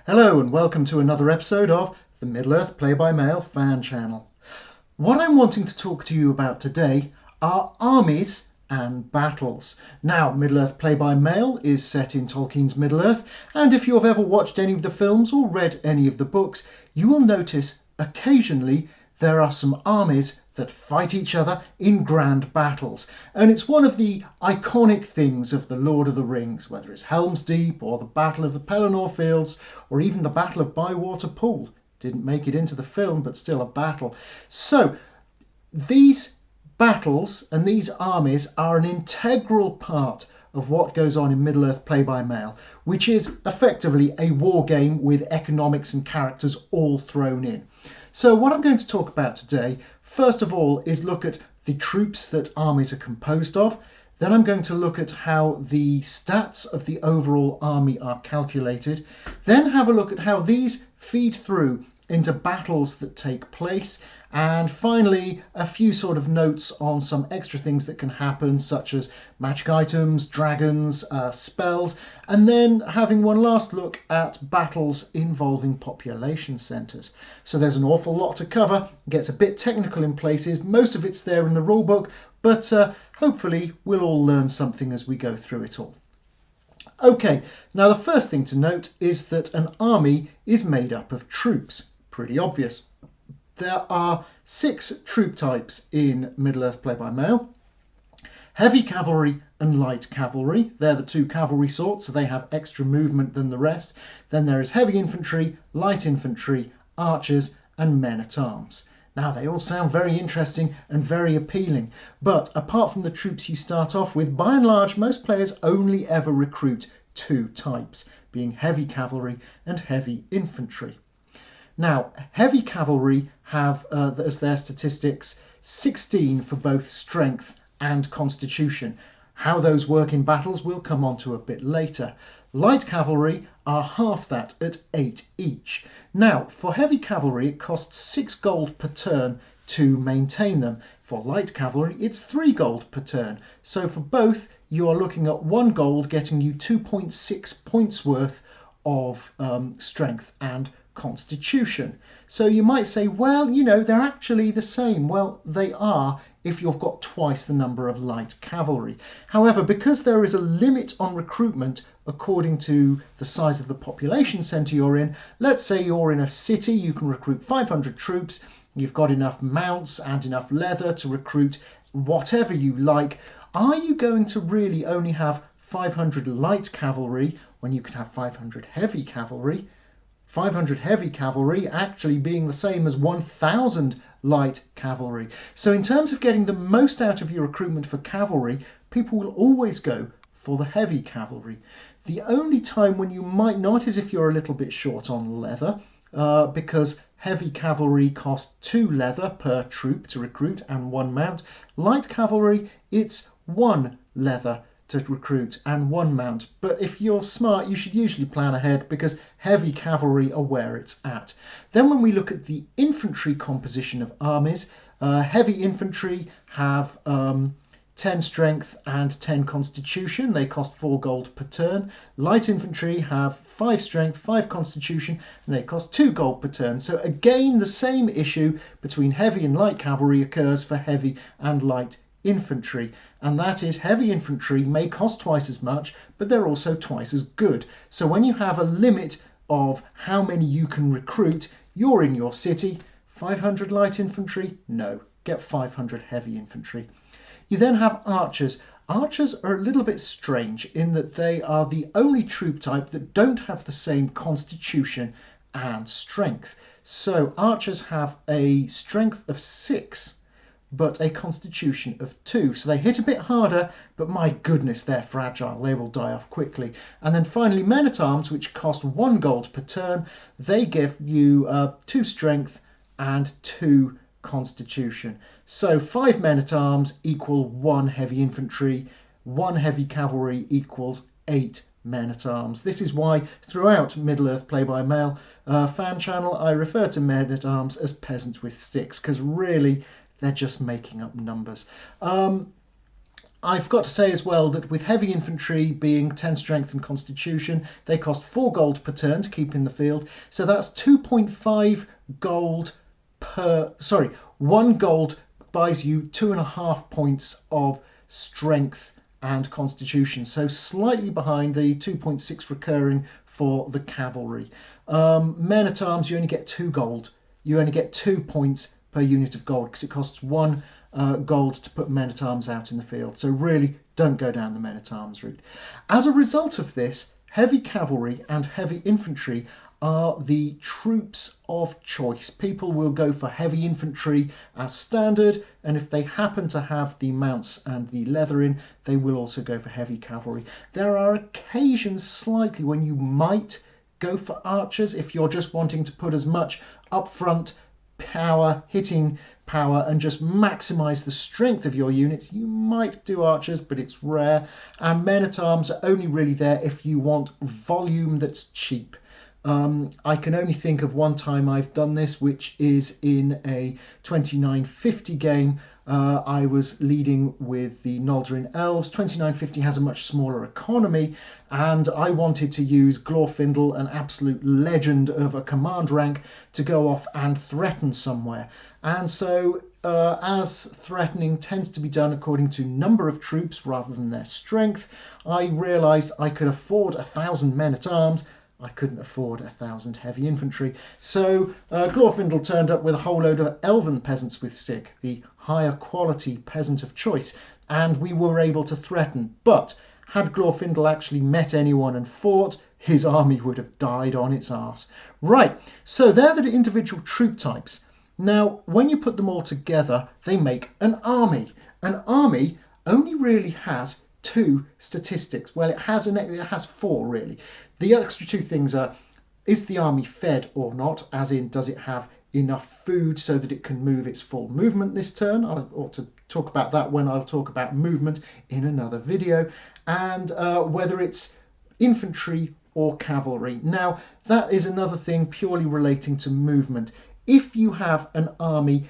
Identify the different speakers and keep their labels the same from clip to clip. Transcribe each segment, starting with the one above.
Speaker 1: Hello and welcome to another episode of the Middle-earth Play-by-Mail fan channel. What I'm wanting to talk to you about today are armies and battles. Now, Middle-earth Play-by-Mail is set in Tolkien's Middle-earth, and if you've ever watched any of the films or read any of the books, you will notice occasionally there are some armies that fight each other in grand battles. And it's one of the iconic things of the Lord of the Rings, whether it's Helm's Deep or the Battle of the Pelennor Fields or even the Battle of Bywater Pool. Didn't make it into the film, but still a battle. So these battles and these armies are an integral part of what goes on in Middle-earth Play-by-Mail, which is effectively a war game with economics and characters all thrown in. So what I'm going to talk about today, first of all, is look at the troops that armies are composed of. Then I'm going to look at how the stats of the overall army are calculated. Then have a look at how these feed through into battles that take place. And finally, a few sort of notes on some extra things that can happen, such as magic items, dragons, spells, and then having one last look at battles involving population centres. So there's an awful lot to cover. It gets a bit technical in places. Most of it's there in the rulebook, but hopefully we'll all learn something as we go through it all. Okay, now the first thing to note is that an army is made up of troops. Pretty obvious. There are 6 troop types in Middle-earth Play-by-Mail. Heavy cavalry and light cavalry. They're the 2 cavalry sorts, so they have extra movement than the rest. Then there is heavy infantry, light infantry, archers, and men-at-arms. Now, they all sound very interesting and very appealing, but apart from the troops you start off with, by and large, most players only ever recruit 2 types, being heavy cavalry and heavy infantry. Now, heavy cavalry have, as their statistics, 16 for both strength and constitution. How those work in battles we'll come on to a bit later. Light cavalry are half that at 8 each. Now, for heavy cavalry, it costs 6 gold per turn to maintain them. For light cavalry, it's 3 gold per turn. So for both, you are looking at 1 gold getting you 2.6 points worth of strength and constitution. So you might say, well, you know, they're actually the same. Well, they are if you've got twice the number of light cavalry. However, because there is a limit on recruitment according to the size of the population centre you're in, let's say you're in a city, you can recruit 500 troops, you've got enough mounts and enough leather to recruit whatever you like. Are you going to really only have 500 light cavalry when you could have 500 heavy cavalry? 500 heavy cavalry actually being the same as 1,000 light cavalry. So in terms of getting the most out of your recruitment for cavalry, people will always go for the heavy cavalry. The only time when you might not is if you're a little bit short on leather, because heavy cavalry cost 2 leather per troop to recruit and 1 mount. Light cavalry, it's 1 leather to recruit and 1 mount, but if you're smart you should usually plan ahead because heavy cavalry are where it's at. Then when we look at the infantry composition of armies, heavy infantry have 10 strength and 10 constitution. They cost 4 gold per turn. Light infantry have 5 strength, 5 constitution, and they cost 2 gold per turn. So again, the same issue between heavy and light cavalry occurs for heavy and light infantry, and that is heavy infantry may cost twice as much, but they're also twice as good. So when you have a limit of how many you can recruit, you're in your city, 500 light infantry? No, get 500 heavy infantry. You then have archers. Archers are a little bit strange in that they are the only troop type that don't have the same constitution and strength. So archers have a strength of 6 but a constitution of 2. So they hit a bit harder, but my goodness, they're fragile. They will die off quickly. And then finally, men-at-arms, which cost 1 gold per turn. They give you 2 strength and 2 constitution. So 5 men-at-arms equal 1 heavy infantry. 1 heavy cavalry equals 8 men-at-arms. This is why throughout Middle-earth Play-by-Mail fan channel, I refer to men-at-arms as peasants with sticks, because really they're just making up numbers. I've got to say as well that with heavy infantry being 10 strength and constitution, they cost 4 gold per turn to keep in the field. So that's 2.5 gold per, sorry, 1 gold buys you 2.5 points of strength and constitution. So slightly behind the 2.6 recurring for the cavalry. Men at arms, you only get 2 gold. You only get 2 points per unit of gold because it costs 1 gold to put men-at-arms out in the field. So really don't go down the men-at-arms route. As a result of this, heavy cavalry and heavy infantry are the troops of choice. People will go for heavy infantry as standard, and if they happen to have the mounts and the leather in, they will also go for heavy cavalry. There are occasions slightly when you might go for archers if you're just wanting to put as much upfront power, hitting power, and just maximize the strength of your units. You might do archers, but it's rare. And men-at-arms are only really there if you want volume that's cheap. I can only think of one time I've done this, which is in a 2950 game. I was leading with the Noldorin Elves. 2950 has a much smaller economy, and I wanted to use Glorfindel, an absolute legend of a command rank, to go off and threaten somewhere. And so, as threatening tends to be done according to number of troops rather than their strength, I realised I could afford 1,000 men-at-arms. I couldn't afford 1,000 heavy infantry. So Glorfindel turned up with a whole load of elven peasants with stick, the higher quality peasant of choice, and we were able to threaten. But had Glorfindel actually met anyone and fought, his army would have died on its arse. Right, so they're the individual troop types. Now, when you put them all together, they make an army. An army only really has 2 statistics. Well, it has 4 really. The extra 2 things are, is the army fed or not, as in does it have enough food so that it can move its full movement this turn. I ought to talk about that when I'll talk about movement in another video, and whether it's infantry or cavalry. Now, that is another thing purely relating to movement. If you have an army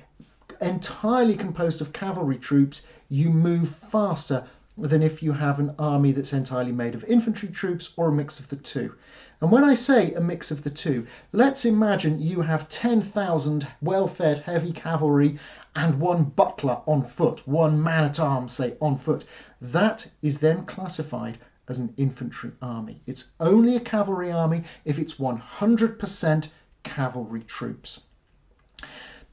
Speaker 1: entirely composed of cavalry troops, you move faster than if you have an army that's entirely made of infantry troops or a mix of the two. And when I say a mix of the two, let's imagine you have 10,000 well-fed heavy cavalry and 1 butler on foot, 1 man-at-arms, say, on foot. That is then classified as an infantry army. It's only a cavalry army if it's 100% cavalry troops.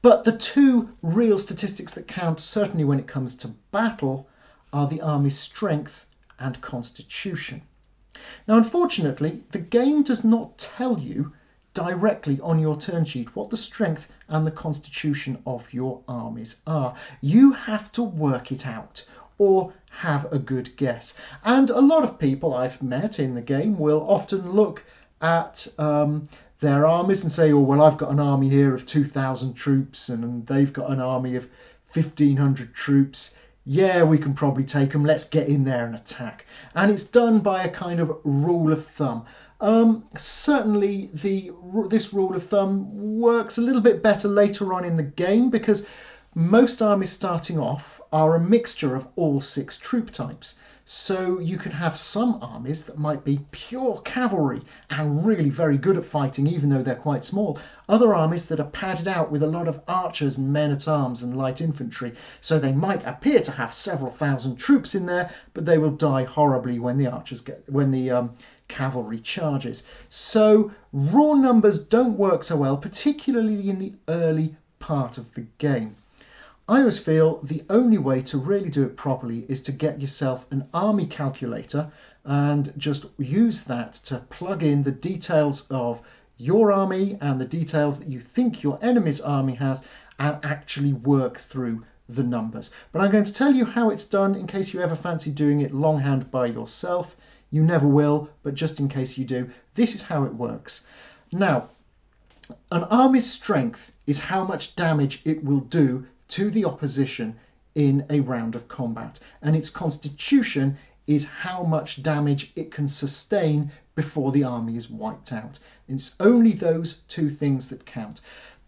Speaker 1: But the 2 real statistics that count, certainly when it comes to battle, are the army's strength and constitution. Now, unfortunately, the game does not tell you directly on your turn sheet what the strength and the constitution of your armies are. You have to work it out or have a good guess. And a lot of people I've met in the game will often look at their armies and say, oh, well, I've got an army here of 2,000 troops and they've got an army of 1,500 troops. Yeah, we can probably take them. Let's get in there and attack. And it's done by a kind of rule of thumb. Certainly, this rule of thumb works a little bit better later on in the game because most armies starting off are a mixture of all 6 troop types. So you could have some armies that might be pure cavalry and really very good at fighting, even though they're quite small. Other armies that are padded out with a lot of archers and men-at-arms and light infantry. So they might appear to have several thousand troops in there, but they will die horribly when the cavalry charges. So raw numbers don't work so well, particularly in the early part of the game. I always feel the only way to really do it properly is to get yourself an army calculator and just use that to plug in the details of your army and the details that you think your enemy's army has and actually work through the numbers. But I'm going to tell you how it's done in case you ever fancy doing it longhand by yourself. You never will, but just in case you do, this is how it works. Now, an army's strength is how much damage it will do to the opposition in a round of combat, and its constitution is how much damage it can sustain before the army is wiped out. It's only those 2 things that count.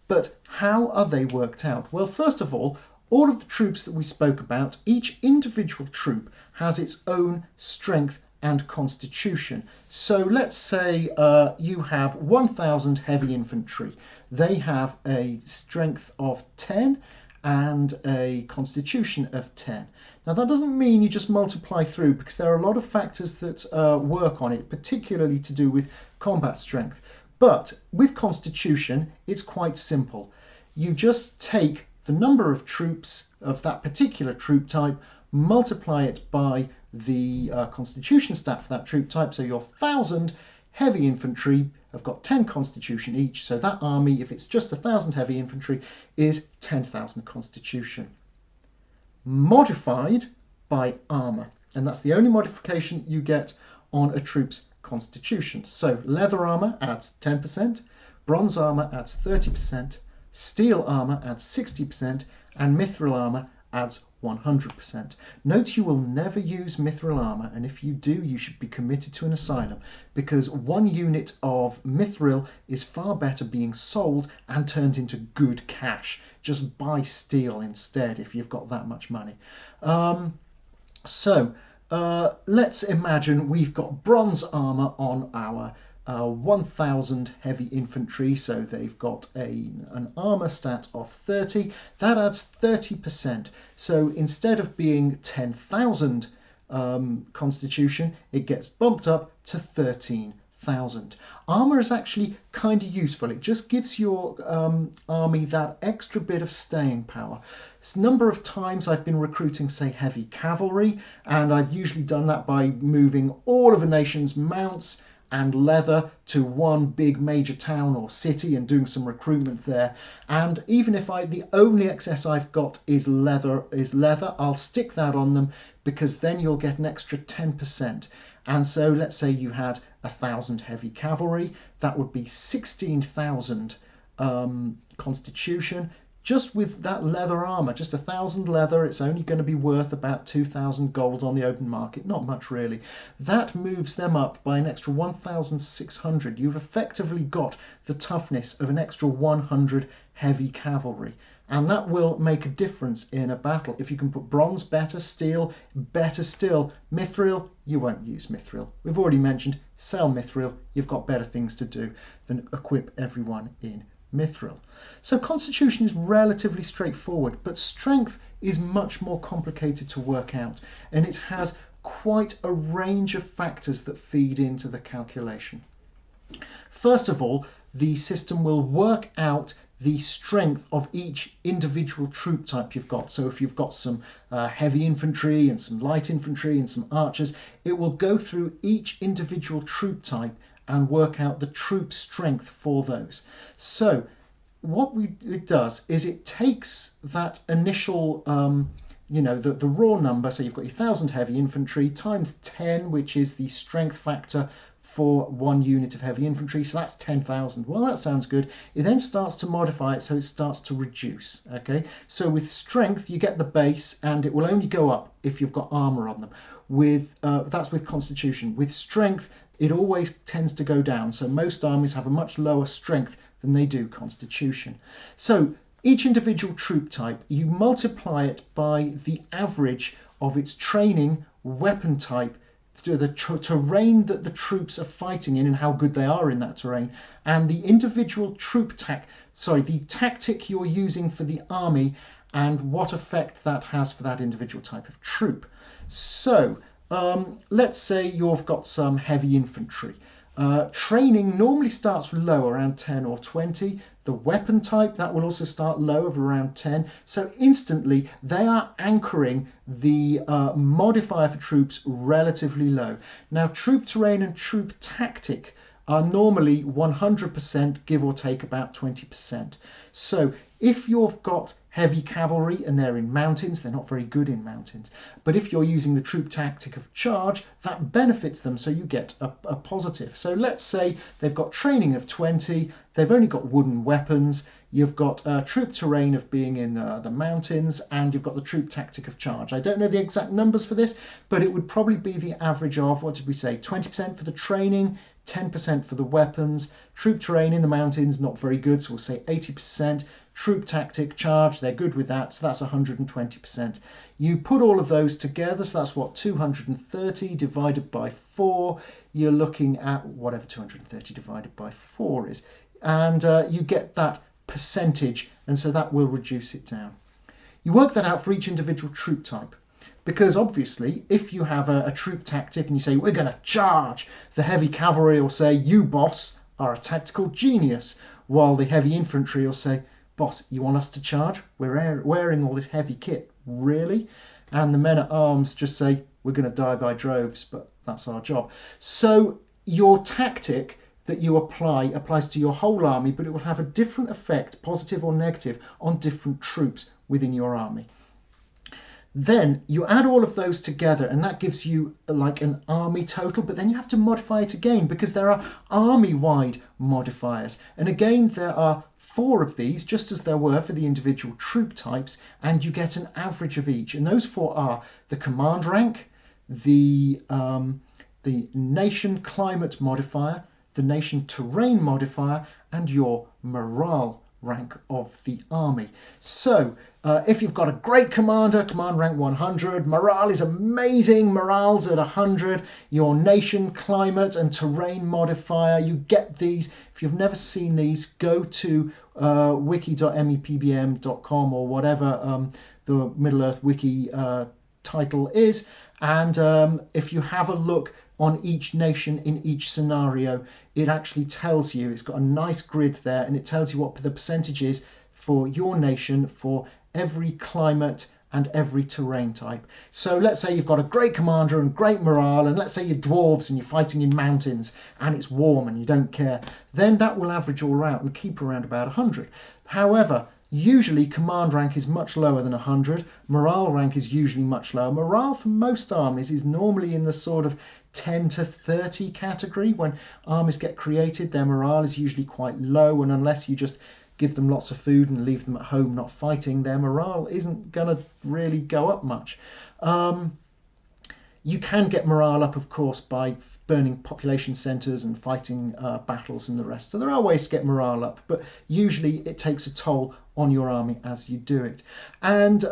Speaker 1: But how are they worked out? Well, first of all all of the troops that we spoke about, each individual troop has its own strength and constitution. So let's say you have 1,000 heavy infantry. They have a strength of 10 and a constitution of 10. Now that doesn't mean you just multiply through, because there are a lot of factors that work on it, particularly to do with combat strength. But with constitution, it's quite simple. You just take the number of troops of that particular troop type, multiply it by the constitution stat for that troop type. So your 1,000 heavy infantry have got 10 constitution each. So that army, if it's just 1,000 heavy infantry, is 10,000 constitution. Modified by armour. And that's the only modification you get on a troop's constitution. So leather armour adds 10%, bronze armour adds 30%, steel armour adds 60%, and mithril armour adds 100%. Note you will never use mithril armour, and if you do, you should be committed to an asylum, because 1 unit of mithril is far better being sold and turned into good cash. Just buy steel instead if you've got that much money. Let's imagine we've got bronze armour on our 1,000 heavy infantry, so they've got an armour stat of 30. That adds 30%. So instead of being 10,000 constitution, it gets bumped up to 13,000. Armour is actually kind of useful. It just gives your army that extra bit of staying power. A number of times I've been recruiting, say, heavy cavalry, and I've usually done that by moving all of a nation's mounts and leather to one big major town or city and doing some recruitment there. And even if the only excess I've got is leather, I'll stick that on them, because then you'll get an extra 10%. And so let's say you had 1,000 heavy cavalry, that would be 16,000 constitution. Just with that leather armour, just 1,000 leather, it's only going to be worth about 2,000 gold on the open market, not much really. That moves them up by an extra 1,600. You've effectively got the toughness of an extra 100 heavy cavalry. And that will make a difference in a battle. If you can put bronze, better, steel, better still. Mithril, you won't use mithril. We've already mentioned, sell mithril. You've got better things to do than equip everyone in mithril. So constitution is relatively straightforward, but strength is much more complicated to work out, and it has quite a range of factors that feed into the calculation. First of all, the system will work out the strength of each individual troop type you've got. So if you've got some heavy infantry and some light infantry and some archers, it will go through each individual troop type and work out the troop strength for those. So what it does is it takes that initial, the raw number, so you've got your 1,000 heavy infantry times 10, which is the strength factor for 1 unit of heavy infantry, so that's 10,000. Well, that sounds good. It then starts to modify it, so it starts to reduce, okay? So with strength, you get the base, and it will only go up if you've got armour on them. That's with constitution. With strength, it always tends to go down, so most armies have a much lower strength than they do constitution. So each individual troop type, you multiply it by the average of its training, weapon type, the terrain that the troops are fighting in and how good they are in that terrain, and the individual the tactic you're using for the army and what effect that has for that individual type of troop. So let's say you've got some heavy infantry. Training normally starts low, around 10 or 20. The weapon type, that will also start low of around 10. So instantly they are anchoring the modifier for troops relatively low. Now troop terrain and troop tactic are normally 100%, give or take about 20%. So if you've got heavy cavalry and they're in mountains, they're not very good in mountains. But if you're using the troop tactic of charge, that benefits them, so you get a positive. So let's say they've got training of 20, they've only got wooden weapons, you've got troop terrain of being in the mountains, and you've got the troop tactic of charge. I don't know the exact numbers for this, but it would probably be the average of, what did we say, 20% for the training, 10% for the weapons. Troop terrain in the mountains, not very good, so we'll say 80%. troop tactic, charge, they're good with that, so that's 120%. You put all of those together, so that's what, 230 divided by 4, you're looking at whatever 230 divided by 4 is, and you get that percentage, and so that will reduce it down. You work that out for each individual troop type. Because obviously, if you have a troop tactic and you say, we're going to charge, the heavy cavalry will say, you, boss, are a tactical genius. While the heavy infantry will say, boss, you want us to charge? We're wearing all this heavy kit. Really? And the men at arms just say, we're going to die by droves, but that's our job. So your tactic that you apply applies to your whole army, but it will have a different effect, positive or negative, on different troops within your army. Then you add all of those together and that gives you like an army total, but then you have to modify it again because there are army-wide modifiers. And again, there are 4 of these, just as there were for the individual troop types, and you get an average of each. And those 4 are the command rank, the nation climate modifier, the nation terrain modifier, and your morale rank of the army. So if you've got a great commander, command rank 100, morale is amazing, morale's at 100, your nation climate and terrain modifier, you get these. If you've never seen these, go to wiki.mepbm.com or whatever the Middle-earth wiki title is, and if you have a look on each nation in each scenario, it actually tells you, it's got a nice grid there, and it tells you what the percentage is for your nation for every climate and every terrain type. So let's say you've got a great commander and great morale, and let's say you're dwarves and you're fighting in mountains and it's warm and you don't care, then that will average all out and keep around about 100. However, usually command rank is much lower than 100, morale rank is usually much lower. Morale for most armies is normally in the sort of 10 to 30 category. When armies get created, their morale is usually quite low, and unless you just give them lots of food and leave them at home not fighting, their morale isn't going to really go up much. You can get morale up, of course, by burning population centres and fighting battles and the rest. So there are ways to get morale up, but usually it takes a toll on your army as you do it. And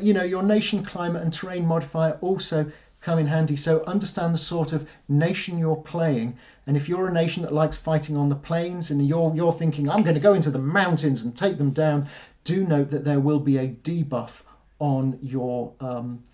Speaker 1: you know, your nation climate and terrain modifier also come in handy. So understand the sort of nation you're playing, and if you're a nation that likes fighting on the plains and you're thinking, I'm going to go into the mountains and take them down, do note that there will be a debuff on your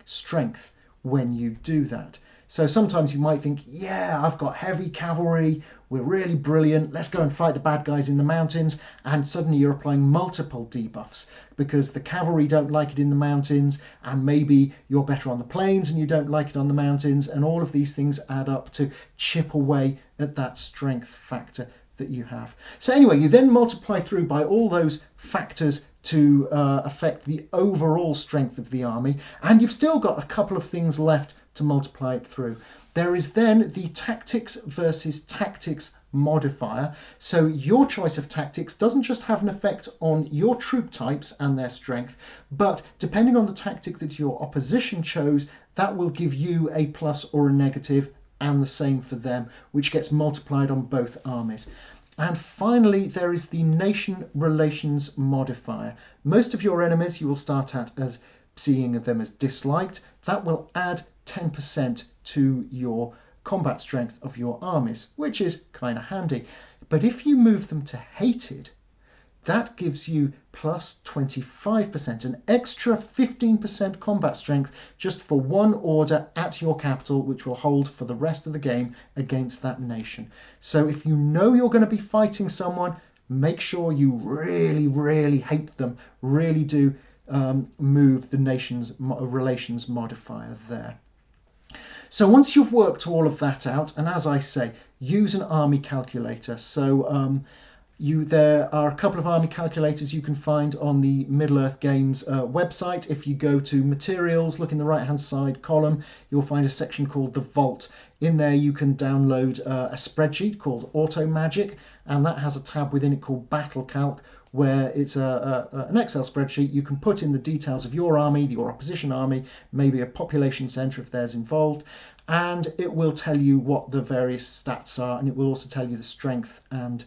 Speaker 1: strength when you do that. So sometimes you might think, yeah, I've got heavy cavalry, we're really brilliant, let's go and fight the bad guys in the mountains, and suddenly you're applying multiple debuffs because the cavalry don't like it in the mountains, and maybe you're better on the plains and you don't like it on the mountains, and all of these things add up to chip away at that strength factor that you have. So anyway, you then multiply through by all those factors to affect the overall strength of the army, and you've still got a couple of things left to multiply it through. There is then the tactics versus tactics modifier. So your choice of tactics doesn't just have an effect on your troop types and their strength, but depending on the tactic that your opposition chose, that will give you a plus or a negative, and the same for them, which gets multiplied on both armies. And finally, there is the nation relations modifier. Most of your enemies you will start at as seeing them as disliked. That will add 10% to your combat strength of your armies, which is kind of handy. But if you move them to hated, that gives you plus 25%, an extra 15% combat strength just for one order at your capital, which will hold for the rest of the game against that nation. So if you know you're going to be fighting someone, make sure you really, really hate them, really do move the nation's relations modifier there. So once you've worked all of that out, and as I say, use an army calculator. So there are a couple of army calculators you can find on the Middle-earth Games website. If you go to materials, look in the right hand side column, you'll find a section called the Vault. In there you can download a spreadsheet called Auto Magic, and that has a tab within it called Battle Calc, where it's an Excel spreadsheet. You can put in the details of your army, your opposition army, maybe a population centre if there's involved, and it will tell you what the various stats are, and it will also tell you the strength and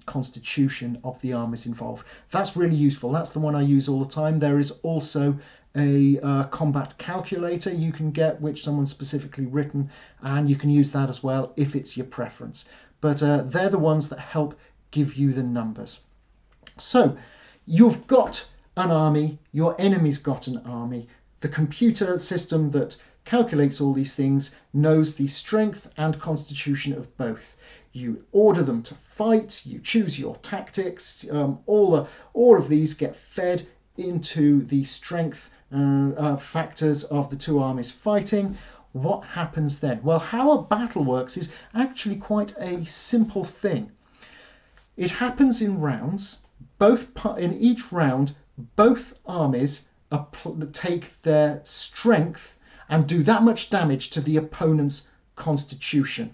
Speaker 1: constitution of the armies involved. That's really useful. That's the one I use all the time. There is also a combat calculator you can get, which someone's specifically written, and you can use that as well if it's your preference. But they're the ones that help give you the numbers. So you've got an army, your enemy's got an army. The computer system that calculates all these things knows the strength and constitution of both. You order them to fight, you choose your tactics, all of these get fed into the strength factors of the two armies fighting. What happens then? Well, how a battle works is actually quite a simple thing. It happens in rounds. In each round, both armies take their strength and do that much damage to the opponent's constitution.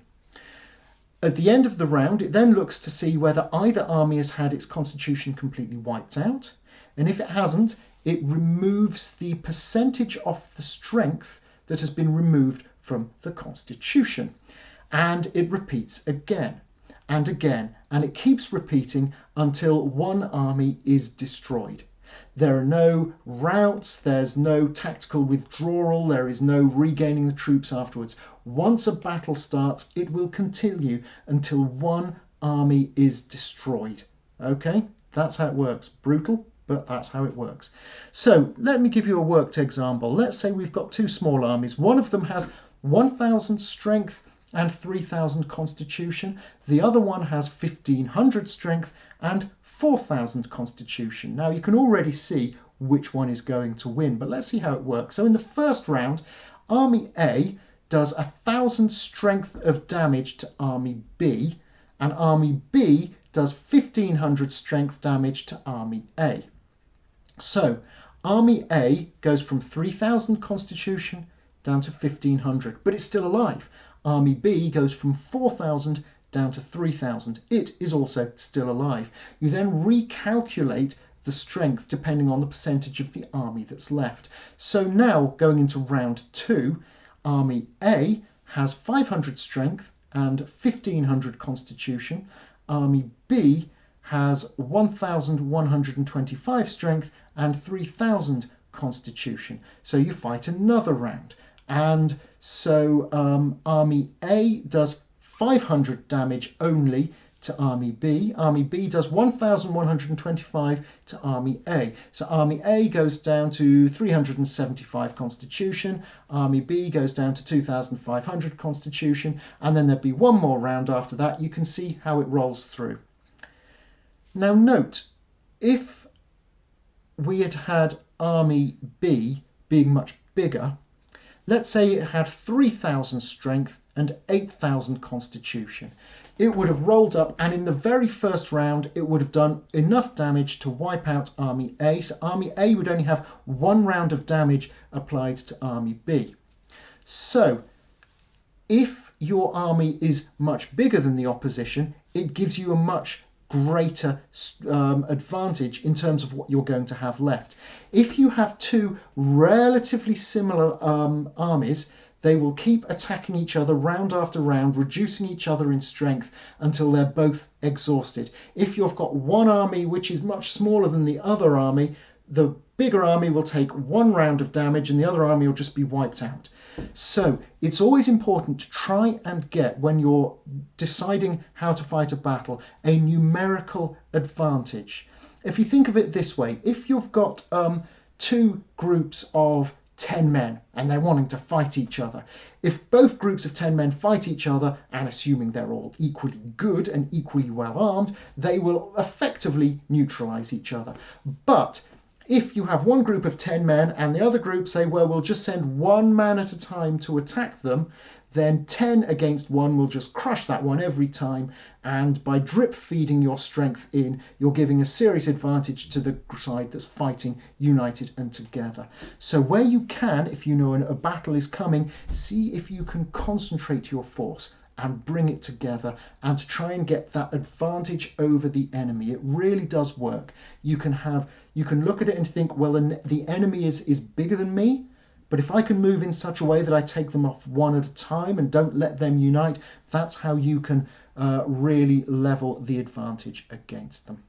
Speaker 1: At the end of the round, it then looks to see whether either army has had its constitution completely wiped out, and if it hasn't, it removes the percentage of the strength that has been removed from the constitution. And it repeats again and again, and it keeps repeating until one army is destroyed. There are no routes, there's no tactical withdrawal, there is no regaining the troops afterwards. Once a battle starts, it will continue until one army is destroyed. Okay, that's how it works. Brutal, but that's how it works. So let me give you a worked example. Let's say we've got two small armies. One of them has 1,000 strength and 3,000 constitution. The other one has 1,500 strength and 4,000 constitution. Now you can already see which one is going to win, but let's see how it works. So in the first round, Army A does 1,000 strength of damage to Army B, and Army B does 1,500 strength damage to Army A. So Army A goes from 3,000 constitution down to 1,500, but it's still alive. Army B goes from 4,000 down to 3,000. It is also still alive. You then recalculate the strength depending on the percentage of the army that's left. So now going into round 2, Army A has 500 strength and 1,500 constitution. Army B has 1,125 strength and 3,000 constitution. So you fight another round. And so Army A does 500 damage only to Army B. Army B does 1,125 to Army A. So Army A goes down to 375 constitution. Army B goes down to 2,500 constitution. And then there'd be one more round after that. You can see how it rolls through. Now note, if we had had Army B being much bigger, let's say it had 3,000 strength and 8,000 constitution. It would have rolled up, and in the very first round it would have done enough damage to wipe out Army A. So Army A would only have one round of damage applied to Army B. So if your army is much bigger than the opposition, it gives you a much greater advantage in terms of what you're going to have left. If you have two relatively similar armies, they will keep attacking each other round after round, reducing each other in strength until they're both exhausted. If you've got one army which is much smaller than the other army, the bigger army will take one round of damage and the other army will just be wiped out. So it's always important to try and get, when you're deciding how to fight a battle, a numerical advantage. If you think of it this way, if you've got two groups of 10 men and they're wanting to fight each other, if both groups of 10 men fight each other, and assuming they're all equally good and equally well armed, they will effectively neutralize each other. But if you have one group of 10 men and the other group say, well, we'll just send one man at a time to attack them, then 10 against 1 will just crush that one every time. And by drip feeding your strength in, you're giving a serious advantage to the side that's fighting united and together. So where you can, if you know a battle is coming, see if you can concentrate your force and bring it together and to try and get that advantage over the enemy. It really does work. You can look at it and think, well, the enemy is bigger than me, But if I can move in such a way that I take them off one at a time and don't let them unite, that's how you can really level the advantage against them.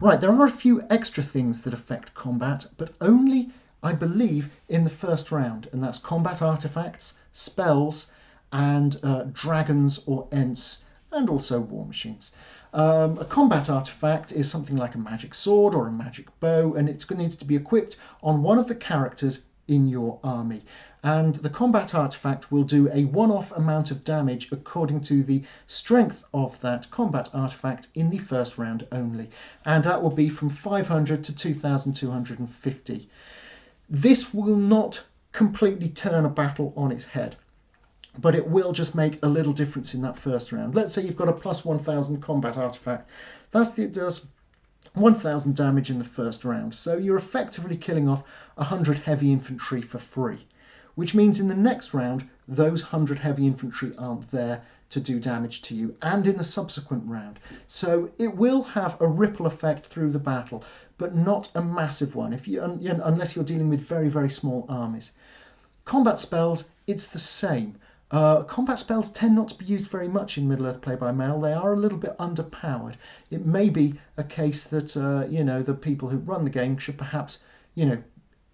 Speaker 1: Right, there are a few extra things that affect combat, but only, I believe, in the first round, and that's combat artifacts, spells, and dragons or ents, and also war machines. A combat artifact is something like a magic sword or a magic bow, and it needs to be equipped on one of the characters in your army. And the combat artifact will do a one-off amount of damage according to the strength of that combat artifact in the first round only. And that will be from 500 to 2,250. This will not completely turn a battle on its head, but it will just make a little difference in that first round. Let's say you've got a plus 1,000 combat artifact. It does 1,000 damage in the first round. So you're effectively killing off 100 heavy infantry for free, which means in the next round, those 100 heavy infantry aren't there to do damage to you, and in the subsequent round. So it will have a ripple effect through the battle, but not a massive one, unless you're dealing with very, very small armies. Combat spells, it's the same. Combat spells tend not to be used very much in Middle-earth play-by-mail. They are a little bit underpowered. It may be a case that, the people who run the game should perhaps,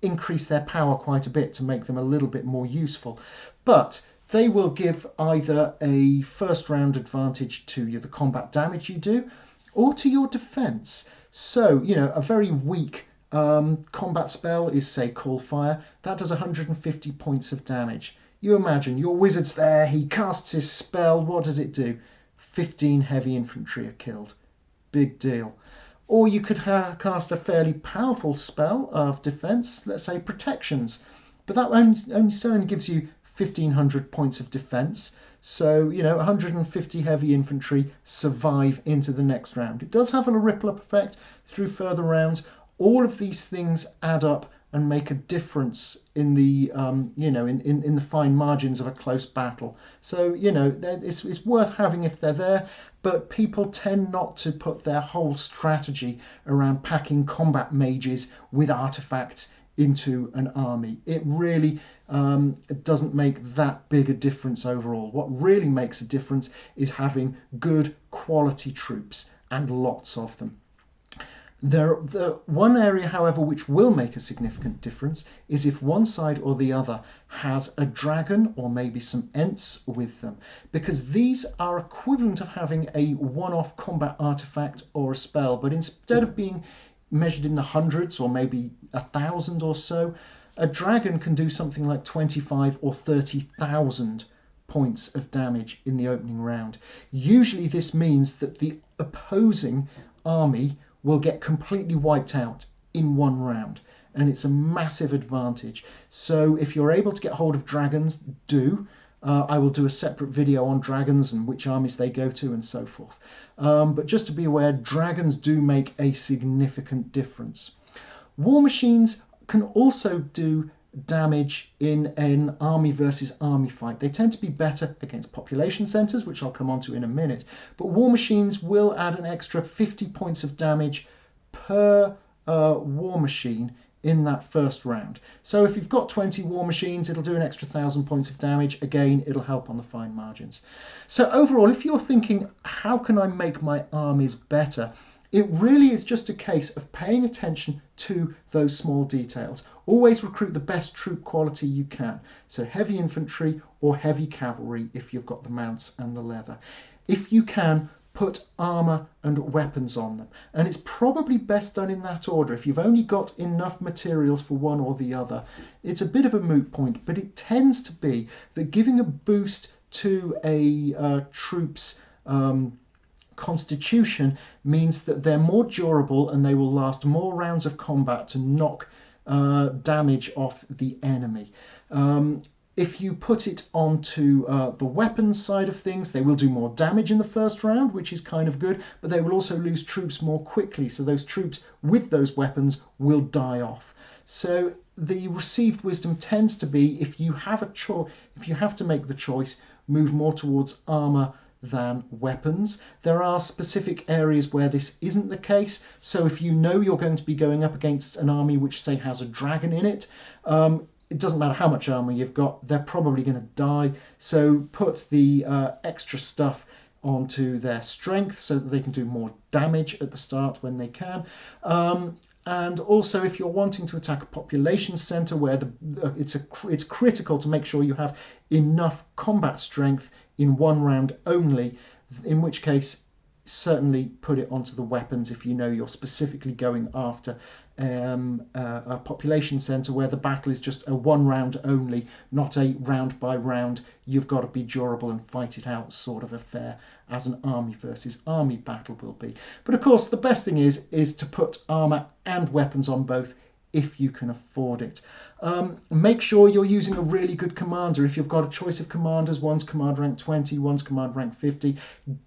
Speaker 1: increase their power quite a bit to make them a little bit more useful. But they will give either a first-round advantage to the combat damage you do, or to your defense. So, a very weak combat spell is, say, Call Fire. That does 150 points of damage. You imagine, your wizard's there, he casts his spell, what does it do? 15 heavy infantry are killed. Big deal. Or you could cast a fairly powerful spell of defense, let's say Protections, but that only gives you 1,500 points of defense. So, 150 heavy infantry survive into the next round. It does have a ripple-up effect through further rounds. All of these things add up and make a difference in the in the fine margins of a close battle. So it's worth having if they're there, but people tend not to put their whole strategy around packing combat mages with artifacts into an army. It really doesn't make that big a difference overall. What really makes a difference is having good quality troops and lots of them. The one area, however, which will make a significant difference is if one side or the other has a dragon or maybe some ents with them, because these are equivalent of having a one-off combat artifact or a spell, but instead of being measured in the hundreds or maybe 1,000 or so, a dragon can do something like 25 or 30,000 points of damage in the opening round. Usually this means that the opposing army will get completely wiped out in one round, and it's a massive advantage. So if you're able to get hold of dragons, do. I will do a separate video on dragons and which armies they go to and so forth. But just to be aware, dragons do make a significant difference. War machines can also do damage in an army versus army fight. They tend to be better against population centres, which I'll come on to in a minute, but war machines will add an extra 50 points of damage per war machine in that first round. So if you've got 20 war machines, it'll do an extra 1,000 points of damage. Again, it'll help on the fine margins. So overall, if you're thinking, how can I make my armies better? It really is just a case of paying attention to those small details. Always recruit the best troop quality you can. So heavy infantry or heavy cavalry if you've got the mounts and the leather. If you can, put armour and weapons on them. And it's probably best done in that order. If you've only got enough materials for one or the other, it's a bit of a moot point, but it tends to be that giving a boost to a troop's constitution means that they're more durable and they will last more rounds of combat to knock damage off the enemy. If you put it onto the weapons side of things, they will do more damage in the first round, which is kind of good, but they will also lose troops more quickly, so those troops with those weapons will die off. So the received wisdom tends to be, if you have to make the choice, move more towards armour than weapons. There are specific areas where this isn't the case. So if you know you're going to be going up against an army which, say, has a dragon in it, it doesn't matter how much armour you've got, they're probably going to die. So put the extra stuff onto their strength so that they can do more damage at the start when they can. And also, if you're wanting to attack a population centre where it's critical to make sure you have enough combat strength in one round only, in which case certainly put it onto the weapons if you know you're specifically going after a population centre where the battle is just a one round only, not a round by round, you've got to be durable and fight it out sort of affair, as an army versus army battle will be. But of course, the best thing is to put armour and weapons on both if you can afford it. Make sure you're using a really good commander. If you've got a choice of commanders, one's command rank 20, one's command rank 50,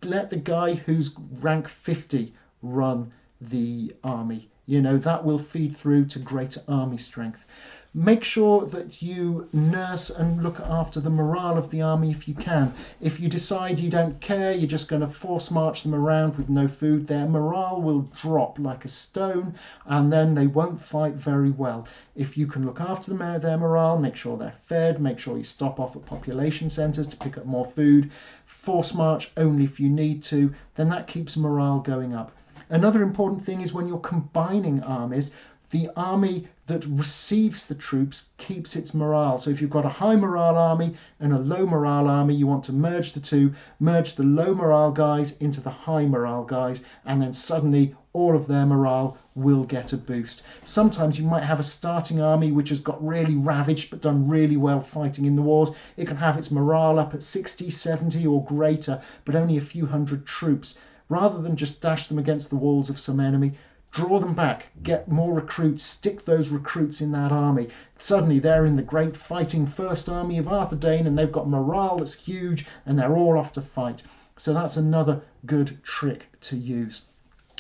Speaker 1: let the guy who's rank 50 run the army. You know, that will feed through to greater army strength. Make sure that you nurse and look after the morale of the army if you can. If you decide you don't care, you're just going to force march them around with no food, their morale will drop like a stone, and then they won't fight very well. If you can look after their morale, make sure they're fed, make sure you stop off at population centres to pick up more food, force march only if you need to, then that keeps morale going up. Another important thing is when you're combining armies, the army that receives the troops keeps its morale. So if you've got a high morale army and a low morale army, you want to merge the two, merge the low morale guys into the high morale guys, and then suddenly all of their morale will get a boost. Sometimes you might have a starting army which has got really ravaged but done really well fighting in the wars. It can have its morale up at 60, 70 or greater, but only a few hundred troops. Rather than just dash them against the walls of some enemy, draw them back, get more recruits, stick those recruits in that army. Suddenly they're in the great fighting first army of Arthur Dane and they've got morale that's huge and they're all off to fight. So that's another good trick to use.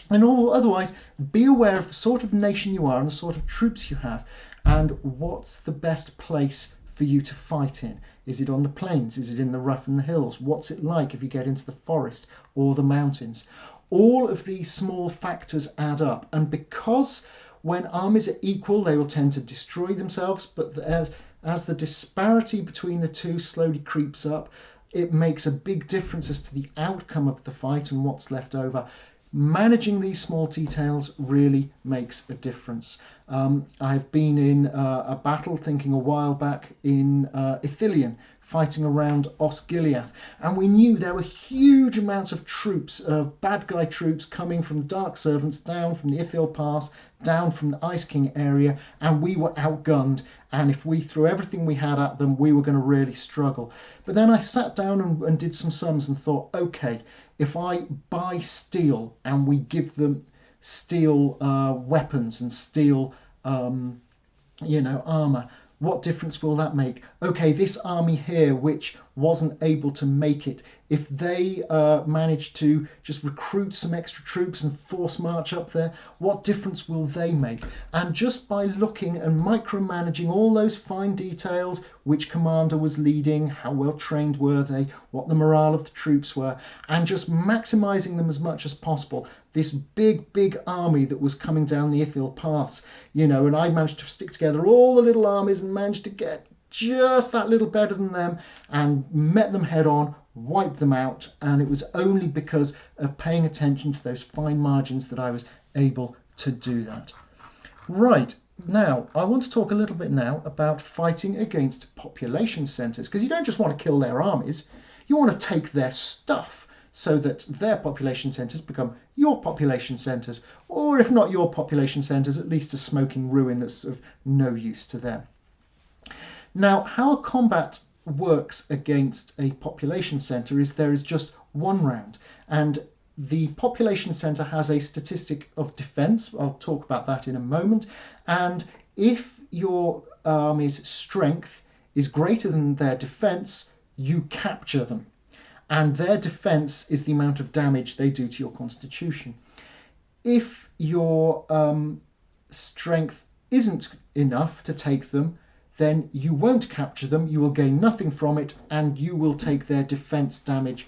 Speaker 1: And otherwise, be aware of the sort of nation you are and the sort of troops you have and what's the best place for you to fight in. Is it on the plains? Is it in the rough and the hills? What's it like if you get into the forest or the mountains? All of these small factors add up, and because when armies are equal they will tend to destroy themselves, but as the disparity between the two slowly creeps up, it makes a big difference as to the outcome of the fight and what's left over. Managing these small details really makes a difference. I've been in a battle, thinking a while back, in Ithilien, fighting around Osgiliath, and we knew there were huge amounts of troops, bad guy troops coming from Dark Servants, down from the Ithil Pass, down from the Ice King area, and we were outgunned, and if we threw everything we had at them, we were going to really struggle. But then I sat down and did some sums and thought, okay, if I buy steel and we give them steel weapons and steel armour, what difference will that make? Okay, this army here, which wasn't able to make it, if they manage to just recruit some extra troops and force march up there, what difference will they make? And just by looking and micromanaging all those fine details, which commander was leading, how well trained were they, what the morale of the troops were, and just maximising them as much as possible, this big army that was coming down the Ithil Pass, and I managed to stick together all the little armies and managed to get just that little better than them and met them head on, wiped them out, and it was only because of paying attention to those fine margins that I was able to do that. Right, now I want to talk a little bit now about fighting against population centres, because you don't just want to kill their armies, you want to take their stuff so that their population centres become your population centres, or if not your population centres, at least a smoking ruin that's of no use to them. Now, how a combat works against a population centre is there is just one round, and the population centre has a statistic of defence. I'll talk about that in a moment. And if your army's strength is greater than their defence, you capture them. And their defence is the amount of damage they do to your constitution. If your strength isn't enough to take them, then you won't capture them, you will gain nothing from it, and you will take their defence damage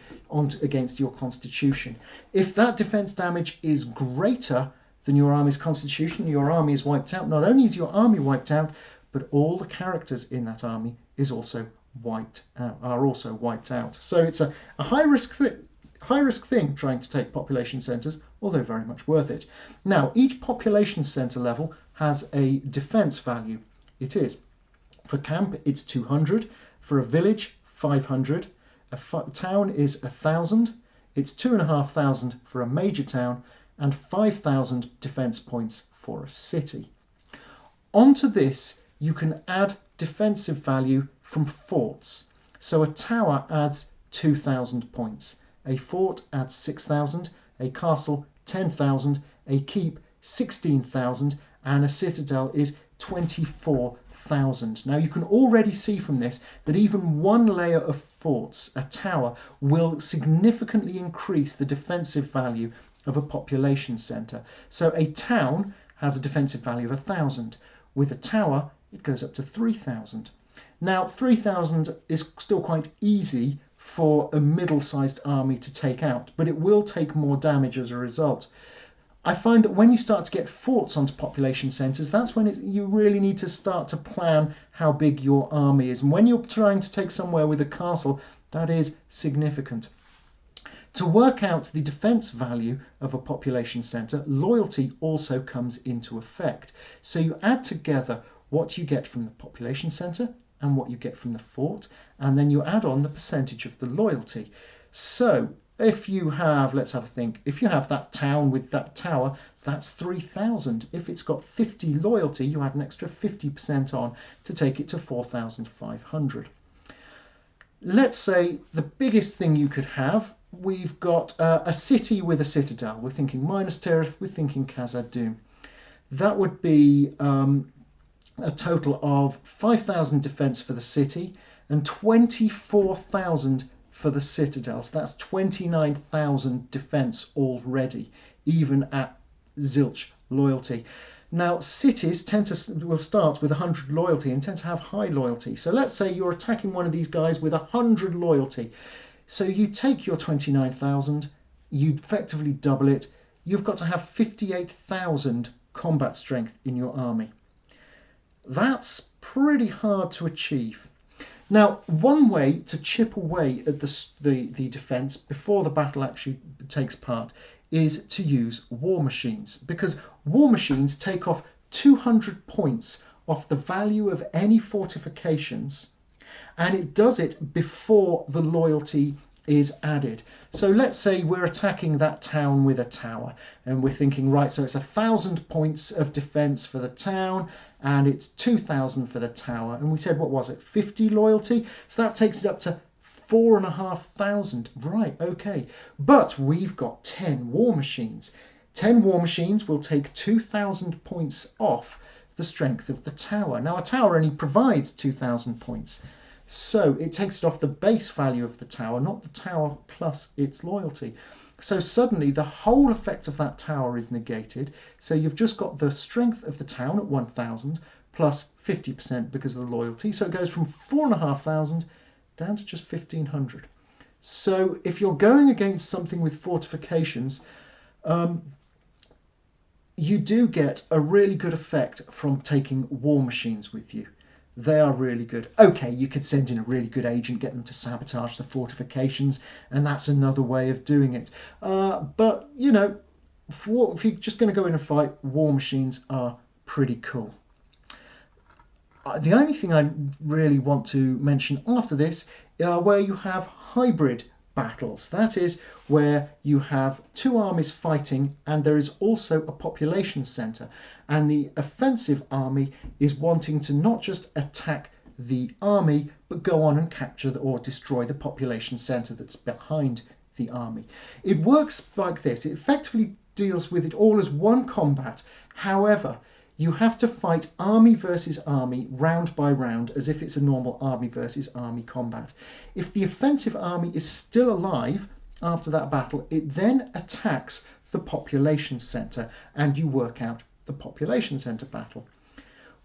Speaker 1: against your constitution. If that defence damage is greater than your army's constitution, your army is wiped out. Not only is your army wiped out, but all the characters in that army are also wiped out. So it's a high risk thing trying to take population centres, although very much worth it. Now, each population centre level has a defence value. It is. For camp, it's 200. For a village, 500. A town is 1,000. It's 2,500 for a major town, and 5,000 defence points for a city. Onto this, you can add defensive value from forts. So a tower adds 2,000 points. A fort adds 6,000, a castle 10,000, a keep 16,000, and a citadel is 24,000. Now you can already see from this that even one layer of forts, a tower, will significantly increase the defensive value of a population centre. So a town has a defensive value of 1,000. With a tower, it goes up to 3,000. Now 3,000 is still quite easy for a middle-sized army to take out, but it will take more damage as a result. I find that when you start to get forts onto population centres, that's when you really need to start to plan how big your army is. And when you're trying to take somewhere with a castle, that is significant. To work out the defence value of a population centre, loyalty also comes into effect. So you add together what you get from the population centre and what you get from the fort, and then you add on the percentage of the loyalty. So if you have, let's have a think, if you have that town with that tower, that's 3,000. If it's got 50 loyalty, you add an extra 50% on to take it to 4,500. Let's say the biggest thing you could have, we've got a city with a citadel. We're thinking Minas Tirith, we're thinking Khazad-dûm. That would be a total of 5,000 defence for the city and 24,000 for the citadel. So that's 29,000 defence already, even at zilch loyalty. Now, cities will start with 100 loyalty and tend to have high loyalty. So let's say you're attacking one of these guys with 100 loyalty. So you take your 29,000, you effectively double it. You've got to have 58,000 combat strength in your army. That's pretty hard to achieve. Now, one way to chip away at the defence before the battle actually takes part is to use war machines, because war machines take off 200 points off the value of any fortifications, and it does it before the loyalty is added. So let's say we're attacking that town with a tower, and we're thinking, right, so it's 1,000 points of defence for the town, and it's 2,000 for the tower, and we said, what was it, 50 loyalty? So that takes it up to 4,500. Right, okay, but we've got 10 war machines. 10 war machines will take 2,000 points off the strength of the tower. Now, a tower only provides 2,000 points, so it takes it off the base value of the tower, not the tower plus its loyalty. So suddenly the whole effect of that tower is negated. So you've just got the strength of the town at 1,000 plus 50% because of the loyalty. So it goes from 4,500 down to just 1,500. So if you're going against something with fortifications, you do get a really good effect from taking war machines with you. They are really good. Okay, you could send in a really good agent, get them to sabotage the fortifications, and that's another way of doing it. But, you know, if you're just going to go in and fight, war machines are pretty cool. The only thing I really want to mention after this are where you have hybrid battles. That is where you have two armies fighting and there is also a population centre, and the offensive army is wanting to not just attack the army but go on and capture or destroy the population centre that's behind the army. It works like this. It effectively deals with it all as one combat. However, you have to fight army versus army, round by round, as if it's a normal army versus army combat. If the offensive army is still alive after that battle, it then attacks the population centre, and you work out the population centre battle.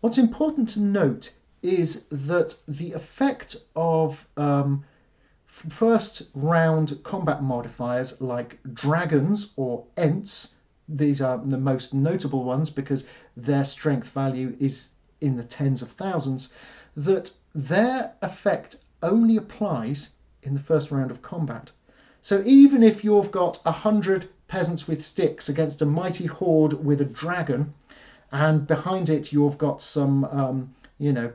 Speaker 1: What's important to note is that the effect of first round combat modifiers like dragons or ents, these are the most notable ones because their strength value is in the tens of thousands, that their effect only applies in the first round of combat. So even if you've got 100 peasants with sticks against a mighty horde with a dragon, and behind it you've got some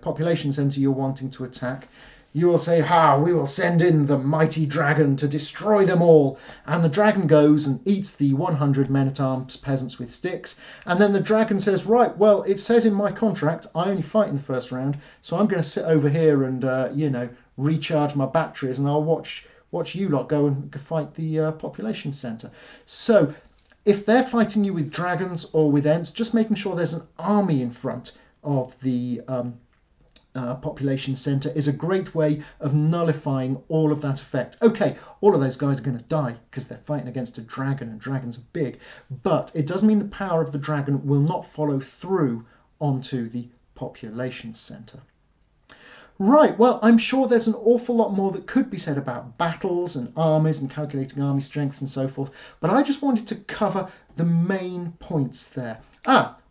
Speaker 1: population centre you're wanting to attack, you will say, we will send in the mighty dragon to destroy them all. And the dragon goes and eats the 100 men-at-arms peasants with sticks. And then the dragon says, right, well, it says in my contract I only fight in the first round, so I'm going to sit over here and, recharge my batteries, and I'll watch you lot go and fight the population centre. So if they're fighting you with dragons or with ents, just making sure there's an army in front of the population centre is a great way of nullifying all of that effect. Okay, all of those guys are going to die because they're fighting against a dragon, and dragons are big, but it does mean the power of the dragon will not follow through onto the population centre. Right, well, I'm sure there's an awful lot more that could be said about battles and armies and calculating army strengths and so forth, but I just wanted to cover the main points there.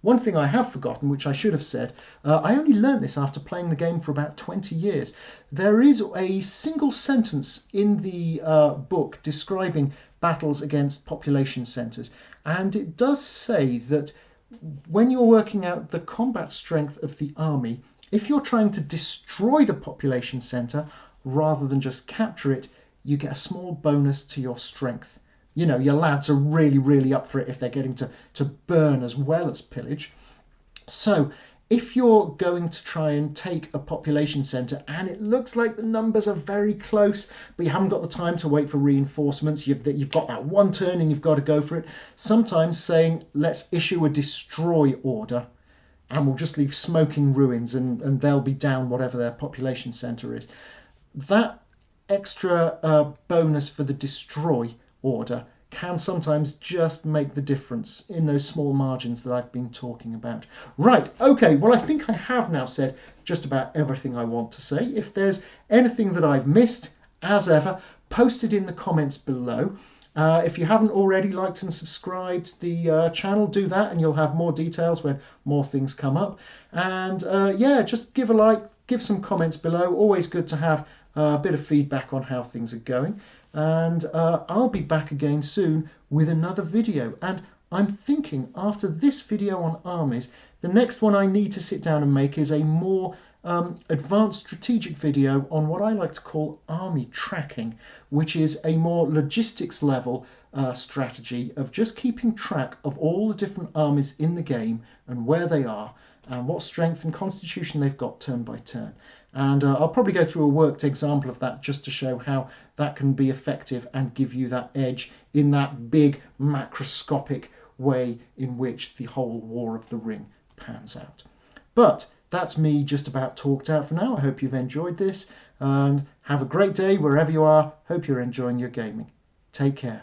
Speaker 1: One thing I have forgotten, which I should have said, I only learned this after playing the game for about 20 years. There is a single sentence in the book describing battles against population centres, and it does say that when you're working out the combat strength of the army, if you're trying to destroy the population centre rather than just capture it, you get a small bonus to your strength. You know, your lads are really, really up for it if they're getting to burn as well as pillage. So if you're going to try and take a population centre and it looks like the numbers are very close, but you haven't got the time to wait for reinforcements, you've got that one turn and you've got to go for it, sometimes saying, let's issue a destroy order, and we'll just leave smoking ruins and they'll be down whatever their population centre is. That extra bonus for the destroy order can sometimes just make the difference in those small margins that I've been talking about. Right, okay, well I think I have now said just about everything I want to say. If there's anything that I've missed, as ever, post it in the comments below. If you haven't already liked and subscribed the channel, do that and you'll have more details when more things come up. And just give a like, give some comments below. Always good to have a bit of feedback on how things are going. And I'll be back again soon with another video. And I'm thinking after this video on armies, the next one I need to sit down and make is a more advanced strategic video on what I like to call army tracking, which is a more logistics level strategy of just keeping track of all the different armies in the game and where they are and what strength and constitution they've got turn by turn. And I'll probably go through a worked example of that just to show how that can be effective and give you that edge in that big macroscopic way in which the whole War of the Ring pans out. But that's me just about talked out for now. I hope you've enjoyed this and have a great day wherever you are. Hope you're enjoying your gaming. Take care.